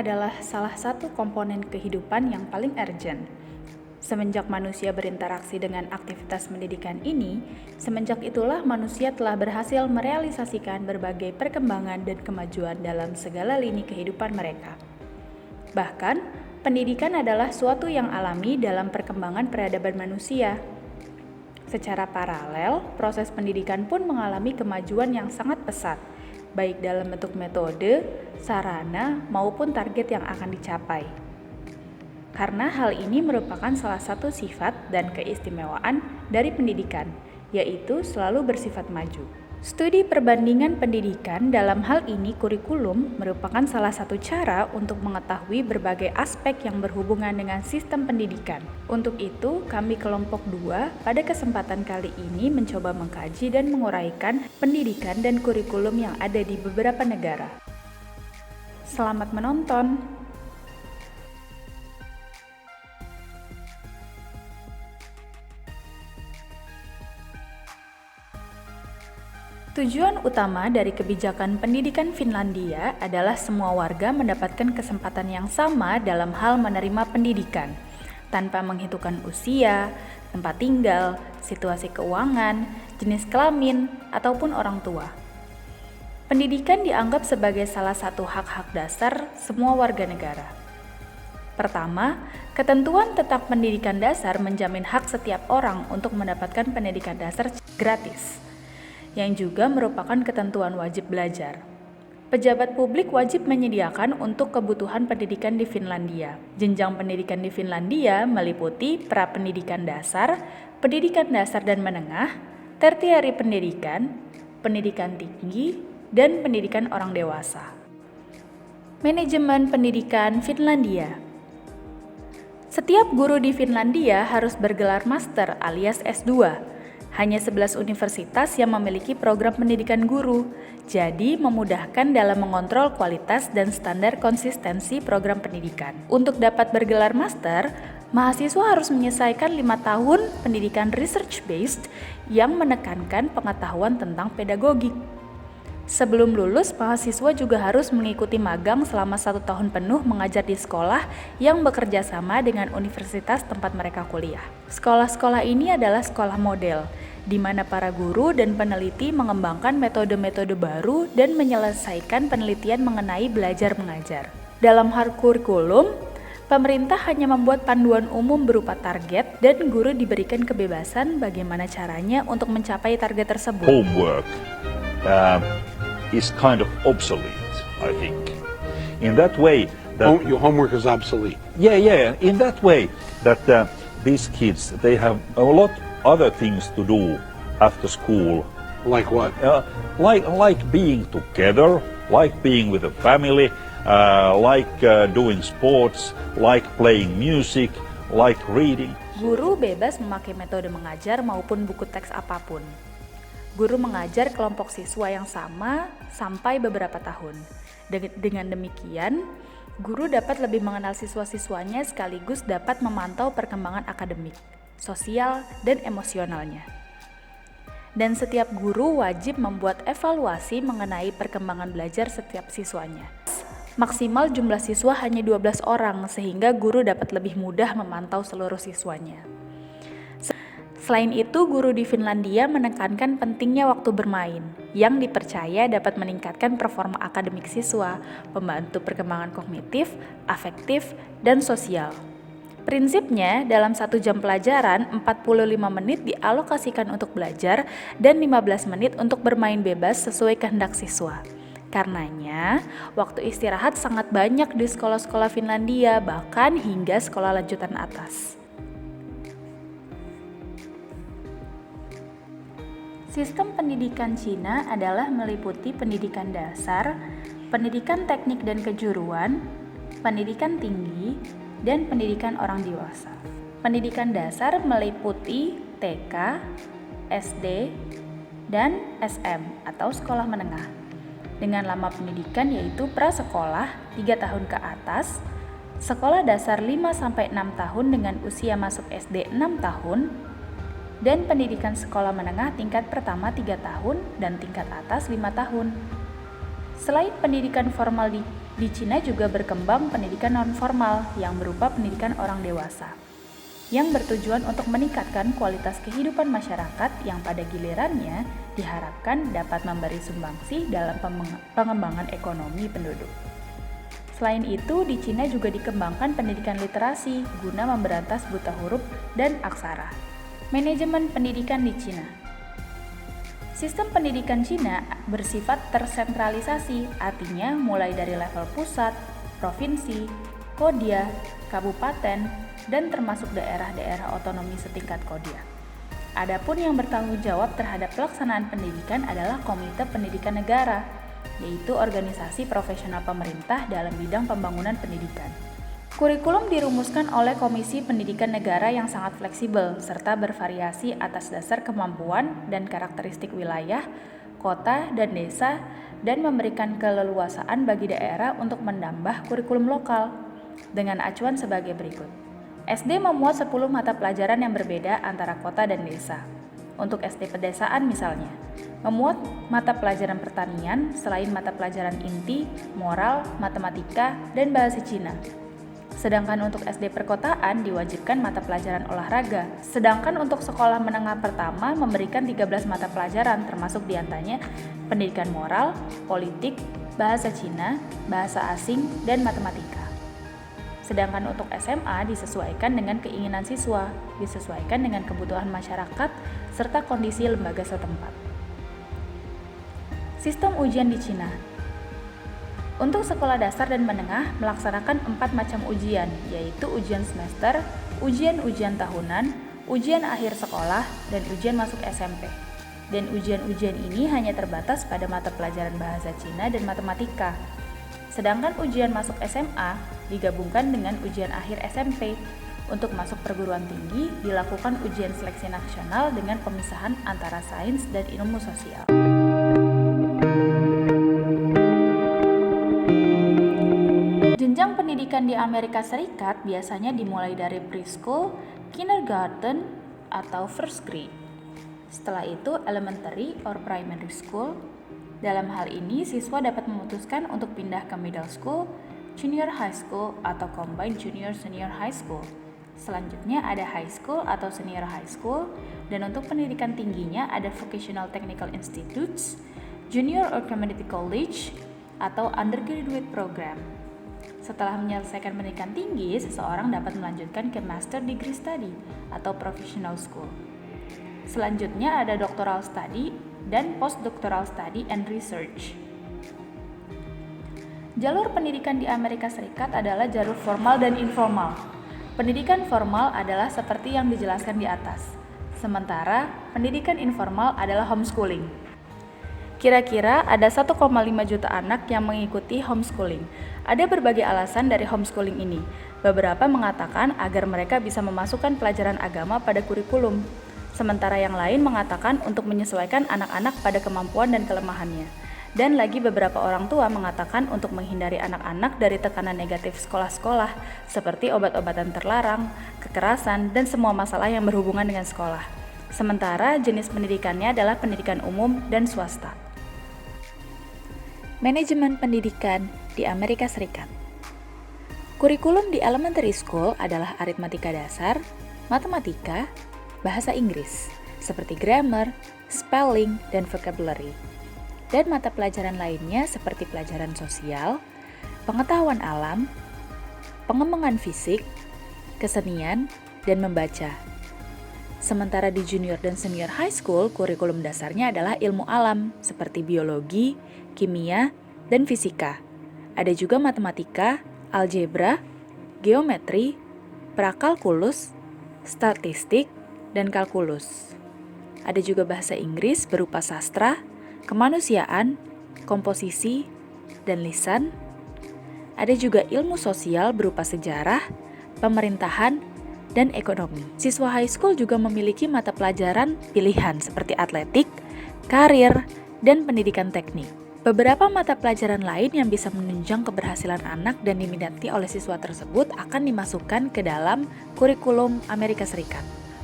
adalah salah satu komponen kehidupan yang paling urgent. Semenjak manusia berinteraksi dengan aktivitas pendidikan ini, semenjak itulah manusia telah berhasil merealisasikan berbagai perkembangan dan kemajuan dalam segala lini kehidupan mereka. Bahkan, pendidikan adalah suatu yang alami dalam perkembangan peradaban manusia. Secara paralel, proses pendidikan pun mengalami kemajuan yang sangat pesat, baik dalam bentuk metode, sarana, maupun target yang akan dicapai. Karena hal ini merupakan salah satu sifat dan keistimewaan dari pendidikan, yaitu selalu bersifat maju. Studi perbandingan pendidikan dalam hal ini kurikulum merupakan salah satu cara untuk mengetahui berbagai aspek yang berhubungan dengan sistem pendidikan. Untuk itu, kami kelompok 2 pada kesempatan kali ini mencoba mengkaji dan menguraikan pendidikan dan kurikulum yang ada di beberapa negara. Selamat menonton! Tujuan utama dari kebijakan pendidikan Finlandia adalah semua warga mendapatkan kesempatan yang sama dalam hal menerima pendidikan, tanpa menghitungkan usia, tempat tinggal, situasi keuangan, jenis kelamin, ataupun orang tua. Pendidikan dianggap sebagai salah satu hak-hak dasar semua warga negara. Pertama, ketentuan tentang pendidikan dasar menjamin hak setiap orang untuk mendapatkan pendidikan dasar gratis, yang juga merupakan ketentuan wajib belajar. Pejabat publik wajib menyediakan untuk kebutuhan pendidikan di Finlandia. Jenjang pendidikan di Finlandia meliputi pra-pendidikan dasar dan menengah, tertiary pendidikan, pendidikan tinggi, dan pendidikan orang dewasa. Manajemen pendidikan Finlandia. Setiap guru di Finlandia harus bergelar master alias S2. Hanya 11 universitas yang memiliki program pendidikan guru, jadi memudahkan dalam mengontrol kualitas dan standar konsistensi program pendidikan. Untuk dapat bergelar master, mahasiswa harus menyelesaikan 5 tahun pendidikan research-based yang menekankan pengetahuan tentang pedagogik. Sebelum lulus, mahasiswa juga harus mengikuti magang selama 1 tahun penuh mengajar di sekolah yang bekerja sama dengan universitas tempat mereka kuliah. Sekolah-sekolah ini adalah sekolah model, di mana para guru dan peneliti mengembangkan metode-metode baru dan menyelesaikan penelitian mengenai belajar mengajar. Dalam hal kurikulum, pemerintah hanya membuat panduan umum berupa target dan guru diberikan kebebasan bagaimana caranya untuk mencapai target tersebut. Homework is kind of obsolete, I think. In that way, your homework is obsolete. Yeah. In that way, that these kids, they have a lot other things to do after school. Like what? Like being together, like being with a family, like doing sports, like playing music, like reading. Guru bebas memakai metode mengajar maupun buku teks apapun. Guru mengajar kelompok siswa yang sama sampai beberapa tahun. Dengan demikian, guru dapat lebih mengenal siswa-siswanya sekaligus dapat memantau perkembangan akademik, sosial, dan emosionalnya. Dan setiap guru wajib membuat evaluasi mengenai perkembangan belajar setiap siswanya. Maksimal jumlah siswa hanya 12 orang sehingga guru dapat lebih mudah memantau seluruh siswanya. Selain itu, guru di Finlandia menekankan pentingnya waktu bermain, yang dipercaya dapat meningkatkan performa akademik siswa, membantu perkembangan kognitif, afektif, dan sosial. Prinsipnya, dalam 1 jam pelajaran, 45 menit dialokasikan untuk belajar dan 15 menit untuk bermain bebas sesuai kehendak siswa. Karenanya, waktu istirahat sangat banyak di sekolah-sekolah Finlandia, bahkan hingga sekolah lanjutan atas. Sistem pendidikan Cina adalah meliputi pendidikan dasar, pendidikan teknik dan kejuruan, pendidikan tinggi, dan pendidikan orang dewasa. Pendidikan dasar meliputi TK, SD, dan SM atau sekolah menengah. Dengan lama pendidikan yaitu prasekolah 3 tahun ke atas, sekolah dasar 5-6 tahun dengan usia masuk SD 6 tahun, dan pendidikan sekolah menengah tingkat pertama 3 tahun dan tingkat atas 5 tahun. Selain pendidikan formal di Di Cina juga berkembang pendidikan non-formal yang berupa pendidikan orang dewasa, yang bertujuan untuk meningkatkan kualitas kehidupan masyarakat yang pada gilirannya diharapkan dapat memberi sumbangsi dalam pengembangan ekonomi penduduk. Selain itu, di Cina juga dikembangkan pendidikan literasi guna memberantas buta huruf dan aksara. Manajemen pendidikan di Cina. Sistem pendidikan Cina bersifat tersentralisasi, artinya mulai dari level pusat, provinsi, kodia, kabupaten, dan termasuk daerah-daerah otonomi setingkat kodia. Adapun yang bertanggung jawab terhadap pelaksanaan pendidikan adalah Komite Pendidikan Negara, yaitu organisasi profesional pemerintah dalam bidang pembangunan pendidikan. Kurikulum dirumuskan oleh Komisi Pendidikan Negara yang sangat fleksibel serta bervariasi atas dasar kemampuan dan karakteristik wilayah, kota, dan desa, dan memberikan keleluasaan bagi daerah untuk menambah kurikulum lokal dengan acuan sebagai berikut. SD memuat 10 mata pelajaran yang berbeda antara kota dan desa. Untuk SD pedesaan misalnya, memuat mata pelajaran pertanian selain mata pelajaran inti, moral, matematika, dan bahasa Cina. Sedangkan untuk SD perkotaan diwajibkan mata pelajaran olahraga. Sedangkan untuk sekolah menengah pertama memberikan 13 mata pelajaran termasuk diantaranya pendidikan moral, politik, bahasa Cina, bahasa asing, dan matematika. Sedangkan untuk SMA disesuaikan dengan keinginan siswa, disesuaikan dengan kebutuhan masyarakat, serta kondisi lembaga setempat. Sistem ujian di Cina. Untuk sekolah dasar dan menengah melaksanakan 4 macam ujian, yaitu ujian semester, ujian-ujian tahunan, ujian akhir sekolah, dan ujian masuk SMP. Dan ujian-ujian ini hanya terbatas pada mata pelajaran bahasa Cina dan matematika. Sedangkan ujian masuk SMA digabungkan dengan ujian akhir SMP. Untuk masuk perguruan tinggi dilakukan ujian seleksi nasional dengan pemisahan antara sains dan ilmu sosial. Jenjang pendidikan di Amerika Serikat biasanya dimulai dari preschool, kindergarten, atau first grade. Setelah itu elementary or primary school. Dalam hal ini, siswa dapat memutuskan untuk pindah ke middle school, junior high school, atau combined junior-senior high school. Selanjutnya ada high school atau senior high school, dan untuk pendidikan tingginya ada vocational technical institutes, junior or community college, atau undergraduate program. Setelah menyelesaikan pendidikan tinggi, seseorang dapat melanjutkan ke master degree study atau professional school. Selanjutnya ada doctoral study dan postdoctoral study and research. Jalur pendidikan di Amerika Serikat adalah jalur formal dan informal. Pendidikan formal adalah seperti yang dijelaskan di atas, sementara pendidikan informal adalah homeschooling. Kira-kira ada 1,5 juta anak yang mengikuti homeschooling. Ada berbagai alasan dari homeschooling ini. Beberapa mengatakan agar mereka bisa memasukkan pelajaran agama pada kurikulum. Sementara yang lain mengatakan untuk menyesuaikan anak-anak pada kemampuan dan kelemahannya. Dan lagi beberapa orang tua mengatakan untuk menghindari anak-anak dari tekanan negatif sekolah-sekolah seperti obat-obatan terlarang, kekerasan, dan semua masalah yang berhubungan dengan sekolah. Sementara jenis pendidikannya adalah pendidikan umum dan swasta. Manajemen pendidikan di Amerika Serikat. Kurikulum di elementary school adalah aritmatika dasar, matematika, bahasa Inggris, seperti grammar, spelling, dan vocabulary. Dan mata pelajaran lainnya seperti pelajaran sosial, pengetahuan alam, pengembangan fisik, kesenian, dan membaca. Sementara di junior dan senior high school, kurikulum dasarnya adalah ilmu alam seperti biologi, kimia, dan fisika. Ada juga matematika, algebra, geometri, prakalkulus, statistik, dan kalkulus. Ada juga bahasa Inggris berupa sastra, kemanusiaan, komposisi, dan lisan. Ada juga ilmu sosial berupa sejarah, pemerintahan, dan ekonomi. Siswa high school juga memiliki mata pelajaran pilihan seperti atletik, karir, dan pendidikan teknik. Beberapa mata pelajaran lain yang bisa menunjang keberhasilan anak dan diminati oleh siswa tersebut akan dimasukkan ke dalam kurikulum Amerika Serikat.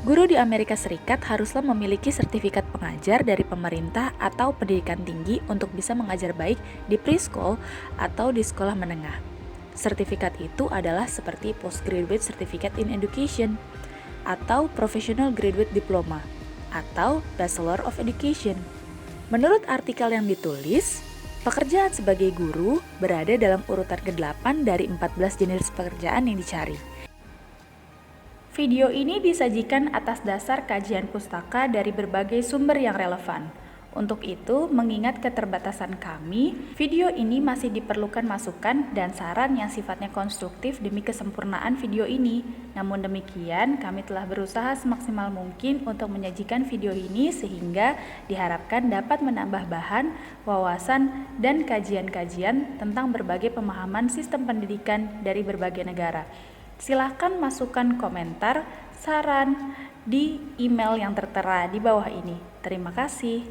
Guru di Amerika Serikat haruslah memiliki sertifikat pengajar dari pemerintah atau pendidikan tinggi untuk bisa mengajar baik di preschool atau di sekolah menengah. Sertifikat itu adalah seperti Postgraduate Certificate in Education, atau Professional Graduate Diploma, atau Bachelor of Education. Menurut artikel yang ditulis, pekerjaan sebagai guru berada dalam urutan ke-8 dari 14 jenis pekerjaan yang dicari. Video ini disajikan atas dasar kajian pustaka dari berbagai sumber yang relevan. Untuk itu, mengingat keterbatasan kami, video ini masih diperlukan masukan dan saran yang sifatnya konstruktif demi kesempurnaan video ini. Namun demikian, kami telah berusaha semaksimal mungkin untuk menyajikan video ini sehingga diharapkan dapat menambah bahan, wawasan, dan kajian-kajian tentang berbagai pemahaman sistem pendidikan dari berbagai negara. Silahkan masukkan komentar, saran di email yang tertera di bawah ini. Terima kasih.